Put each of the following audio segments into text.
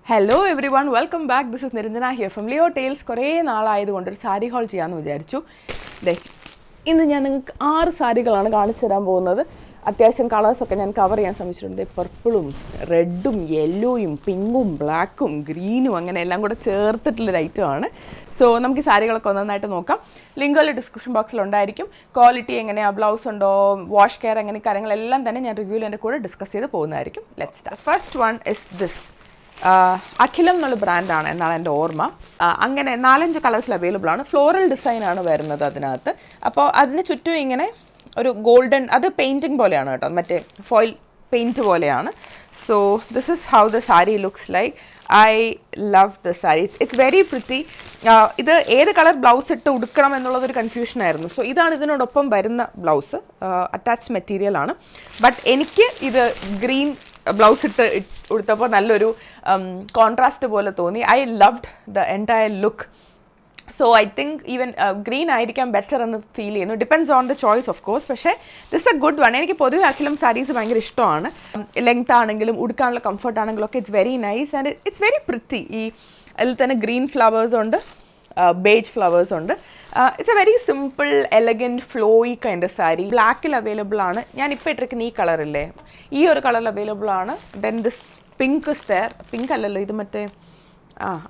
Hello every one, welcome back. This is Niranjana here from Leo tales. കുറേ നാളായതുകൊണ്ട് ഒരു sari whole ചെയ്യാമെന്ന് വിചാരിച്ചു. ഇന്ന് ഞാൻ നിങ്ങൾക്ക് 6 സാരികളാണ് കാണിച്ചു തരാൻ പോകുന്നത്. അത്യാവശ്യം കളേഴ്സൊക്കെ ഞാൻ കവർ ചെയ്യാൻ ശ്രമിച്ചിട്ടുണ്ട്. പർപ്പിളും റെഡും യെല്ലോയും പിങ്കും ബ്ലാക്കും ഗ്രീനും അങ്ങനെ എല്ലാം കൂടെ ചേർത്തിട്ടുള്ളൊരു ഐറ്റമാണ്. സോ നമുക്ക് ഈ സാരികളൊക്കെ നന്നായിട്ട് നോക്കാം. ലിങ്കുകൾ ഡിസ്ക്രിപ്ഷൻ ബോക്സിൽ ഉണ്ടായിരിക്കും. ക്വാളിറ്റി എങ്ങനെയാണ്, ബ്ലൗസ് ഉണ്ടോ, വാഷ് കെയർ എങ്ങനെ, കാര്യങ്ങളെല്ലാം തന്നെ ഞാൻ റിവ്യൂവിൽ എൻ്റെ കൂടെ ഡിസ്കസ് ചെയ്ത് പോകുന്നതായിരിക്കും. Let's start. First one is this. Akhilam എന്നുള്ള ബ്രാൻഡാണ് എന്നാണ് എൻ്റെ ഓർമ്മ. അങ്ങനെ 4-5 കളേഴ്സിൽ അവൈലബിൾ ആണ്. ഫ്ലോറൽ ഡിസൈനാണ് വരുന്നത് അതിനകത്ത്. അപ്പോൾ അതിന് ചുറ്റും ഇങ്ങനെ ഒരു ഗോൾഡൻ, അത് പെയിൻറ്റിങ് പോലെയാണ് കേട്ടോ, മറ്റേ ഫോയിൽ പെയിൻറ്റ് പോലെയാണ്. So this is how the sari looks like. I love the sari. It's very pretty. ഇത് ഏത് കളർ ബ്ലൗസ് ഇട്ട് ഉടുക്കണം എന്നുള്ളതൊരു കൺഫ്യൂഷനായിരുന്നു. സോ ഇതാണ് ഇതിനോടൊപ്പം വരുന്ന ബ്ലൗസ്. അറ്റാച്ച് മെറ്റീരിയൽ ആണ്. ബട്ട് എനിക്ക് ഇത് ഗ്രീൻ ബ്ലൗസ് ഇട്ട് ഉടുത്തപ്പോൾ നല്ലൊരു കോൺട്രാസ്റ്റ് പോലെ തോന്നി. I loved the entire look. So I think even green ആയിരിക്കാം ബെറ്റർ എന്ന് ഫീൽ ചെയ്യുന്നു. Depends on the choice of course. പക്ഷേ ദിസ് എ ഗുഡ് വൺ. എനിക്ക് പൊതുവെ അഖിലം സാരീസ് ഭയങ്കര ഇഷ്ടമാണ്. ലെങ്ത് ആണെങ്കിലും ഉടുക്കാനുള്ള കംഫർട്ട് ആണെങ്കിലും ഒക്കെ it's very nice and it's very pretty. ഈ അതിൽ തന്നെ ഗ്രീൻ ഫ്ലവേഴ്സ് ഉണ്ട്, ബേജ് ഫ്ലവേഴ്സ് ഉണ്ട്. It's a very simple elegant flowy kind of sari. ബ്ലാക്കിൽ അവൈലബിൾ ആണ്. ഞാൻ ഇപ്പോൾ ഇട്ടിരിക്കുന്ന ഈ കളറില്ലേ, ഈ ഒരു കളറിൽ അവൈലബിൾ ആണ്. Then this pink is there. Pink അല്ലല്ലോ ഇത്, മറ്റേ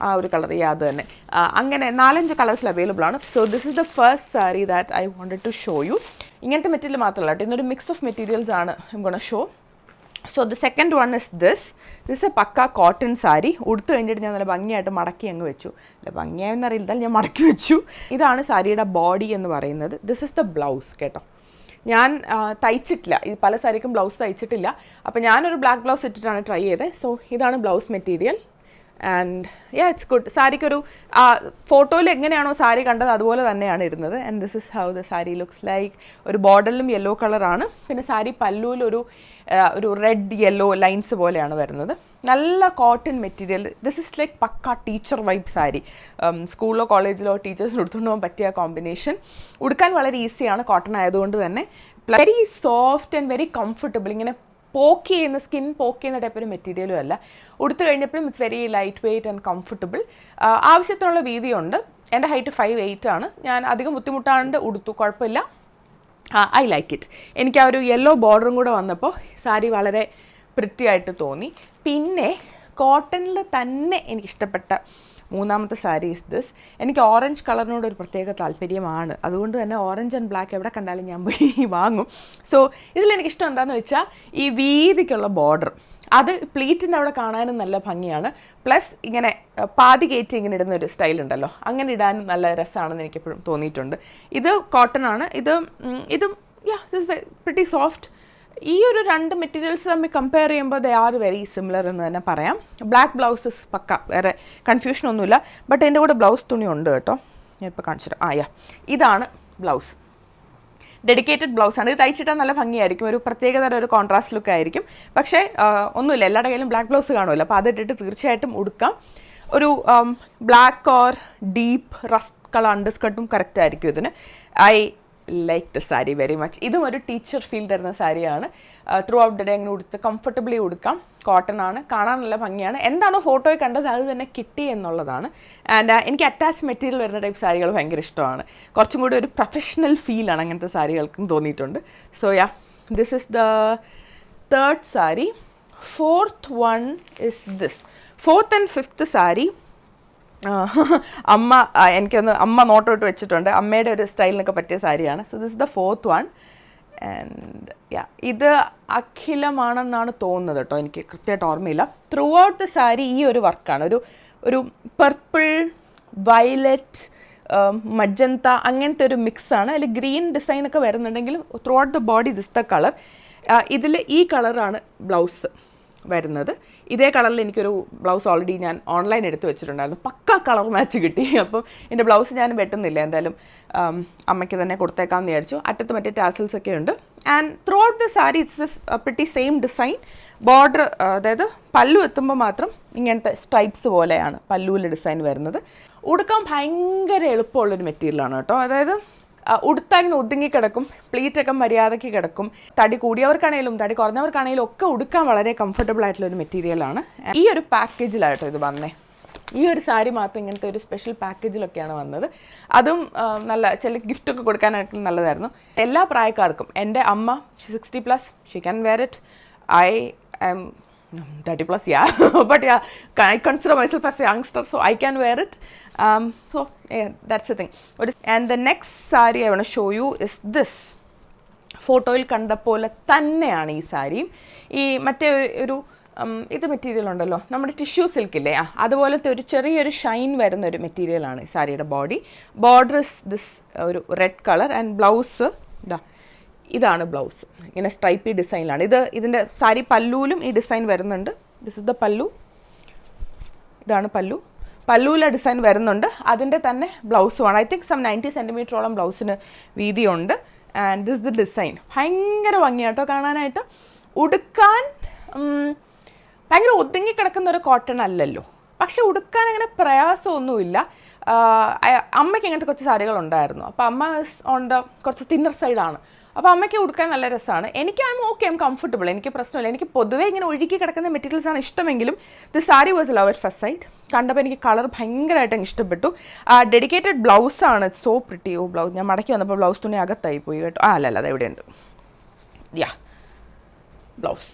ആ ഒരു കളർ, അത് തന്നെ. അങ്ങനെ 4-5 കളേഴ്സിൽ അവൈലബിൾ ആണ്. So this is the first sari that I wanted to show you. ഇങ്ങനത്തെ മെറ്റീരിയൽ മാത്രമല്ല കേട്ടോ, ഇന്നൊരു മിക്സ് ഓഫ് മെറ്റീരിയൽസ് ആണ് I am gonna show. So the second one is this. This a pucca cotton sari. ഉടുത്ത് കഴിഞ്ഞിട്ട് ഞാൻ നല്ല ഭംഗിയായിട്ട് മടക്കി അങ്ങ് വെച്ചു. അല്ല ഭംഗിയായെന്ന് അറിയില്ല, ഞാൻ മടക്കി വെച്ചു. ഇതാണ് സാരിയുടെ ബോഡി എന്ന് പറയുന്നത്. ദിസ് ഇസ് ദ ബ്ലൗസ് കേട്ടോ. ഞാൻ തയ്ച്ചിട്ടില്ല, ഇത് പല സാരിക്കും ബ്ലൗസ് തയ്ച്ചിട്ടില്ല. അപ്പോൾ ഞാനൊരു ബ്ലാക്ക് ബ്ലൗസ് ഇട്ടിട്ടാണ് ട്രൈ ചെയ്തത്. സോ ഇതാണ് blouse material and yeah it's good. സാരിക്കൊരു ഫോട്ടോയിൽ എങ്ങനെയാണോ സാരി കണ്ടത് അതുപോലെ തന്നെയാണ് ഇരുന്നത്. And this is how the sari looks like. ഒരു ബോർഡറിലും യെല്ലോ കളറാണ്. പിന്നെ സാരി പല്ലുവിൽ ഒരു റെഡ് യെല്ലോ ലൈൻസ് പോലെയാണ് വരുന്നത്. നല്ല cotton material. This is like pucca teacher vibe sari. സ്കൂളിലോ കോളേജിലോ ടീച്ചേഴ്സിന് എടുത്തുകൊണ്ട് പോകാൻ പറ്റിയ കോമ്പിനേഷൻ. ഉടുക്കാൻ വളരെ ഈസിയാണ് കോട്ടൺ ആയതുകൊണ്ട് തന്നെ. Very soft and very comfortable. ഇങ്ങനെ പോക്ക് ചെയ്യുന്ന, സ്കിൻ പോക്ക് ചെയ്യുന്ന ടൈപ്പ് ഒരു മെറ്റീരിയലും അല്ല. ഉടുത്ത് കഴിഞ്ഞപ്പോഴും it's very light weight and comfortable. ആവശ്യത്തിനുള്ള വീതിയുണ്ട്. എൻ്റെ ഹൈറ്റ് 5'8" ആണ്. ഞാൻ അധികം ബുദ്ധിമുട്ടാണ്ട് ഉടുത്തു, കുഴപ്പമില്ല. I like it. എനിക്ക് ആ ഒരു യെല്ലോ ബോർഡറും കൂടെ വന്നപ്പോൾ സാരി വളരെ പ്രിറ്റി ആയിട്ട് തോന്നി. പിന്നെ കോട്ടണിൽ തന്നെ എനിക്കിഷ്ടപ്പെട്ട മൂന്നാമത്തെ സാരി ഇസ് ദിസ്. എനിക്ക് ഓറഞ്ച് കളറിനോട് ഒരു പ്രത്യേക താല്പര്യമാണ്. അതുകൊണ്ട് തന്നെ ഓറഞ്ച് ആൻഡ് ബ്ലാക്ക് എവിടെ കണ്ടാലും ഞാൻ പോയി വാങ്ങും. സോ ഇതിലെനിക്കിഷ്ടം എന്താണെന്ന് വെച്ചാൽ ഈ വീതിക്കുള്ള ബോർഡർ, അത് പ്ലീറ്റിൻ്റെ അവിടെ കാണാനും നല്ല ഭംഗിയാണ്. പ്ലസ് ഇങ്ങനെ പാതി കയറ്റി ഇങ്ങനെ ഇടുന്നൊരു സ്റ്റൈലുണ്ടല്ലോ, അങ്ങനെ ഇടാനും നല്ല രസമാണെന്ന് എനിക്കെപ്പോഴും തോന്നിയിട്ടുണ്ട്. ഇത് കോട്ടൺ ആണ്. ഇതും ദിസ് പ്രിറ്റി സോഫ്റ്റ്. ഈ ഒരു 2 മെറ്റീരിയൽസ് തമ്മിൽ കമ്പയർ ചെയ്യുമ്പോൾ ദേ ആർ വെരി സിമിലർ എന്ന് തന്നെ പറയാം. ബ്ലാക്ക് ബ്ലൗസസ് പക്ക, വേറെ കൺഫ്യൂഷനൊന്നുമില്ല. ബട്ട് എൻ്റെ കൂടെ ബ്ലൗസ് തുണി ഉണ്ട് കേട്ടോ, ഞാൻ ഇപ്പോൾ കാണിച്ചു തരാം. ഇതാണ് ബ്ലൗസ്. ഡെഡിക്കേറ്റഡ് ബ്ലൗസാണ്. ഇത് തയ്ച്ചിട്ടാൽ നല്ല ഭംഗിയായിരിക്കും, ഒരു പ്രത്യേകതരം ഒരു കോൺട്രാസ്റ്റ് ലുക്ക് ആയിരിക്കും. പക്ഷേ ഒന്നുമില്ല, എല്ലാവരുടെ കയ്യിലും ബ്ലാക്ക് ബ്ലൗസ് കാണുമല്ലോ, അപ്പോൾ അതിട്ടിട്ട് തീർച്ചയായിട്ടും ഉടുക്കാം. ഒരു black or deep rust colour അണ്ടർസ്കർട്ടും കറക്റ്റ് ആയിരിക്കും ഇതിന്. I like the sari very much. ഇതും ഒരു ടീച്ചർ ഫീൽ തരുന്ന സാരിയാണ്. ത്രൂ ഔട്ട് ദ ഡേ അങ്ങനെ ഉടുത്ത് കംഫർട്ടബിളി ഉടുക്കാം. കോട്ടൺ ആണ്, കാണാൻ നല്ല ഭംഗിയാണ്. എന്താണോ ഫോട്ടോയിൽ കണ്ടത് അത് തന്നെ കിട്ടി എന്നുള്ളതാണ്. ആൻഡ് എനിക്ക് അറ്റാച്ച് മെറ്റീരിയൽ വരുന്ന ടൈപ്പ് സാരികൾ ഭയങ്കര ഇഷ്ടമാണ്. കുറച്ചും കൂടി ഒരു പ്രൊഫഷണൽ ഫീലാണ് അങ്ങനത്തെ സാരികൾക്കും തോന്നിയിട്ടുണ്ട്. So this is the third sari. Fourth one is this. Fourth and fifth sari അമ്മ നോട്ടോട്ട് വെച്ചിട്ടുണ്ട്. അമ്മയുടെ ഒരു സ്റ്റൈലിനൊക്കെ പറ്റിയ സാരിയാണ്. So this the fourth one. And ഇത് അഖിലമാണെന്നാണ് തോന്നുന്നത് കേട്ടോ, എനിക്ക് കൃത്യമായിട്ട് ഓർമ്മയില്ല. ത്രൂ ഔട്ട് ദ സാരി ഈ ഒരു വർക്കാണ്. ഒരു പർപ്പിൾ, വയലറ്റ്, മജന്ത അങ്ങനത്തെ ഒരു മിക്സാണ്. അതിൽ ഗ്രീൻ ഡിസൈനൊക്കെ വരുന്നുണ്ടെങ്കിലും throughout the body this the colour. ഇതിൽ ഈ കളറാണ് ബ്ലൗസ് വരുന്നത്. ഇതേ കളറിൽ എനിക്കൊരു ബ്ലൗസ് ഓൾറെഡി ഞാൻ ഓൺലൈൻ എടുത്ത് വെച്ചിട്ടുണ്ടായിരുന്നു. പക്ക കളർ മാച്ച് കിട്ടി. അപ്പം എൻ്റെ ബ്ലൗസ് ഞാൻ വെട്ടുന്നില്ല, എന്തായാലും അമ്മയ്ക്ക് തന്നെ കൊടുത്തേക്കാമെന്ന് വിചാരിച്ചു. അറ്റത്ത് മറ്റേ ടാസൽസ് ഒക്കെ ഉണ്ട്. And through out the sari it's pretty same design. Border, അതായത് പല്ലു എത്തുമ്പോൾ മാത്രം ഇങ്ങനത്തെ സ്ട്രൈപ്സ് പോലെയാണ് പല്ലുവിലെ ഡിസൈൻ വരുന്നത്. ഉടുക്കാൻ ഭയങ്കര എളുപ്പമുള്ളൊരു മെറ്റീരിയലാണ് കേട്ടോ. അതായത് ഉടുത്താൽ ഇങ്ങനെ ഒതുങ്ങി കിടക്കും, പ്ലീറ്റൊക്കെ മര്യാദയ്ക്ക് കിടക്കും. തടി കൂടിയവർക്കാണേലും തടി കുറഞ്ഞവർക്കാണേലും ഒക്കെ ഉടുക്കാൻ വളരെ കംഫർട്ടബിൾ ആയിട്ടുള്ളൊരു മെറ്റീരിയലാണ്. ഈ ഒരു പാക്കേജിലായിട്ടോ ഇത് വന്നേ. ഈ ഒരു സാരി മാത്രം ഇങ്ങനത്തെ ഒരു സ്പെഷ്യൽ പാക്കേജിലൊക്കെയാണ് വന്നത്. അതും നല്ല ചില ഗിഫ്റ്റൊക്കെ കൊടുക്കാനായിട്ട് നല്ലതായിരുന്നു. എല്ലാ പ്രായക്കാർക്കും, എൻ്റെ അമ്മ 60+, she can wear it. I am 30+, yeah, but yeah, I consider myself as a youngster, so I can wear it. So yeah, that's the thing. And the next saree I want to show you is this. ഫോട്ടോയിൽ കണ്ട പോലെ തന്നെയാണ് ഈ സാരിയും. ഈ മറ്റേ ഒരു ഇത് മെറ്റീരിയൽ ഉണ്ടല്ലോ, നമ്മുടെ ടിഷ്യൂ സിൽക്കില്ലേ, അതുപോലത്തെ ഒരു ചെറിയൊരു ഷൈൻ വരുന്ന ഒരു മെറ്റീരിയലാണ് ഈ സാരിയുടെ ബോഡി. ബോർഡർ ഇസ് ദിസ് ഒരു റെഡ് കളർ ആൻഡ് ബ്ലൗസ് ഇതാണ് ബ്ലൗസ്. ഇങ്ങനെ സ്ട്രൈപ്പി ഡിസൈനിലാണ് ഇതിൻ്റെ സാരി. പല്ലുവിലും ഈ ഡിസൈൻ വരുന്നുണ്ട്. ദിസ് ഇസ് ദ പല്ലു. ഇതാണ് പല്ലു. പല്ലുവിലെ ഡിസൈൻ വരുന്നുണ്ട്. അതിൻ്റെ തന്നെ ബ്ലൗസുമാണ്. ഐ തിങ്ക് സം 90 സെൻറ്റിമീറ്ററോളം ബ്ലൗസിന് വീതിയുണ്ട്. ആൻഡ് ദിസ് ദ ഡിസൈൻ ഭയങ്കര ഭംഗിയാട്ടോ കാണാനായിട്ട്. ഉടുക്കാൻ ഭയങ്കര ഒതുങ്ങി കിടക്കുന്ന ഒരു കോട്ടൺ അല്ലല്ലോ, പക്ഷെ ഉടുക്കാൻ അങ്ങനെ പ്രയാസമൊന്നുമില്ല. അമ്മയ്ക്ക് ഇങ്ങനത്തെ കുറച്ച് സാരികളുണ്ടായിരുന്നു. അപ്പോൾ അമ്മ ഓൺ ദ കുറച്ച് തിന്നർ സൈഡാണ്. അപ്പോൾ അമ്മയ്ക്ക് ഉടുക്കാൻ നല്ല രസമാണ്. എനിക്ക് ഐം കംഫർട്ടബിൾ, എനിക്ക് പ്രശ്നമില്ല. എനിക്ക് പൊതുവേ ഇങ്ങനെ ഒഴുകി കിടക്കുന്ന മെറ്റീരിയൽസാണ് ഇഷ്ടമെങ്കിലും the sari was love at first sight. കണ്ടപ്പോൾ എനിക്ക് കളർ ഭയങ്കരമായിട്ട് അങ്ങ് ഇഷ്ടപ്പെട്ടു. ഡെഡിക്കേറ്റഡ് ബ്ലൗസാണ്. It's so pretty. ബ്ലൗസ് ഞാൻ മടക്കി വന്നപ്പോൾ ബ്ലൗസ് തുണി അകത്തായി പോയി കേട്ടോ. അല്ല അത് എവിടെയുണ്ട്. യാ, ബ്ലൗസ്.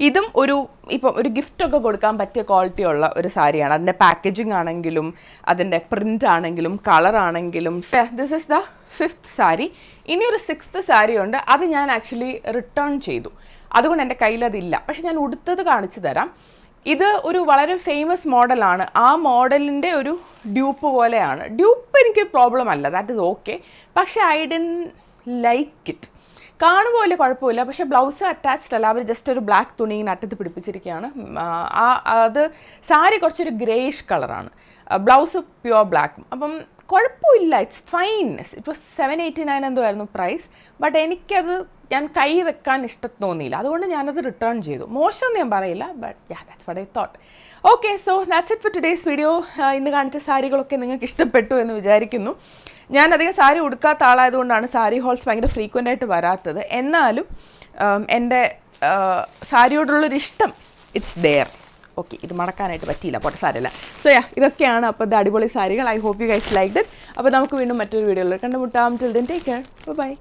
ഇതും ഒരു ഗിഫ്റ്റൊക്കെ കൊടുക്കാൻ പറ്റിയ ക്വാളിറ്റി ഉള്ള ഒരു സാരിയാണ്. അതിൻ്റെ പാക്കേജിങ് ആണെങ്കിലും അതിൻ്റെ പ്രിൻ്റ് ആണെങ്കിലും കളറാണെങ്കിലും. This is the 5th sari. ഇനി ഒരു 6th സാരി ഉണ്ട്. അത് ഞാൻ ആക്ച്വലി റിട്ടേൺ ചെയ്തു. അതുകൊണ്ട് എൻ്റെ കയ്യിലതില്ല. പക്ഷെ ഞാൻ ഉടുത്തത് കാണിച്ചു തരാം. ഇത് ഒരു വളരെ ഫേമസ് മോഡലാണ്. ആ മോഡലിൻ്റെ ഒരു ഡ്യൂപ്പ് പോലെയാണ്. ഡ്യൂപ്പ് എനിക്ക് പ്രോബ്ലം അല്ല, ദാറ്റ് ഇസ് ഓക്കെ. പക്ഷേ ഐ ഡിഡ്ന്റ് ലൈക്ക് ഇറ്റ്. കാണുമ്പോൾ വലിയ കുഴപ്പമില്ല, പക്ഷേ ബ്ലൗസ് അറ്റാച്ച്ഡ് അല്ല. അവർ ജസ്റ്റ് ഒരു ബ്ലാക്ക് തുണി ഇങ്ങനെ അറ്റത്ത് പിടിപ്പിച്ചിരിക്കുകയാണ്. അത് സാരി കുറച്ചൊരു ഗ്രേയിഷ് കളറാണ്, ബ്ലൗസ് പ്യുവർ ബ്ലാക്കും. അപ്പം കുഴപ്പമില്ല, ഇറ്റ്സ് ഫൈൻ. ഇറ്റ് വാസ് 789 എന്തോ ആയിരുന്നു പ്രൈസ്. ബട്ട് എനിക്കത് ഞാൻ കൈ വെക്കാൻ തോന്നിയില്ല. അതുകൊണ്ട് ഞാനത് റിട്ടേൺ ചെയ്തു. മോശമൊന്നും ഞാൻ പറയില്ല, but yeah, that's what I thought. Okay, so that's it for today's video. ഇന്ന് കാണിച്ച സാരികളൊക്കെ നിങ്ങൾക്ക് ഇഷ്ടപ്പെട്ടു എന്ന് വിചാരിക്കുന്നു. ഞാൻ അധികം സാരി ഉടുക്കാത്ത ആളായതുകൊണ്ടാണ് സാരി ഹോൾസ് ഭയങ്കര ഫ്രീക്വൻ്റ് ആയിട്ട് വരാത്തത്. എന്നാലും എൻ്റെ സാരിയോടുള്ളൊരു ഇഷ്ടം ഇറ്റ്സ് ദെയർ. ഓക്കെ, ഇത് മടക്കാനായിട്ട് പറ്റിയില്ല, പോട്ടെ, സാരമില്ല. സോ യാ, ഇതൊക്കെയാണ് അപ്പോൾ ഇത് അടിപൊളി സാരികൾ. I hope you guys liked it. അപ്പോൾ നമുക്ക് വീണ്ടും മറ്റൊരു വീഡിയോയിൽ കണ്ടുമുട്ടാം. Till then take care, by.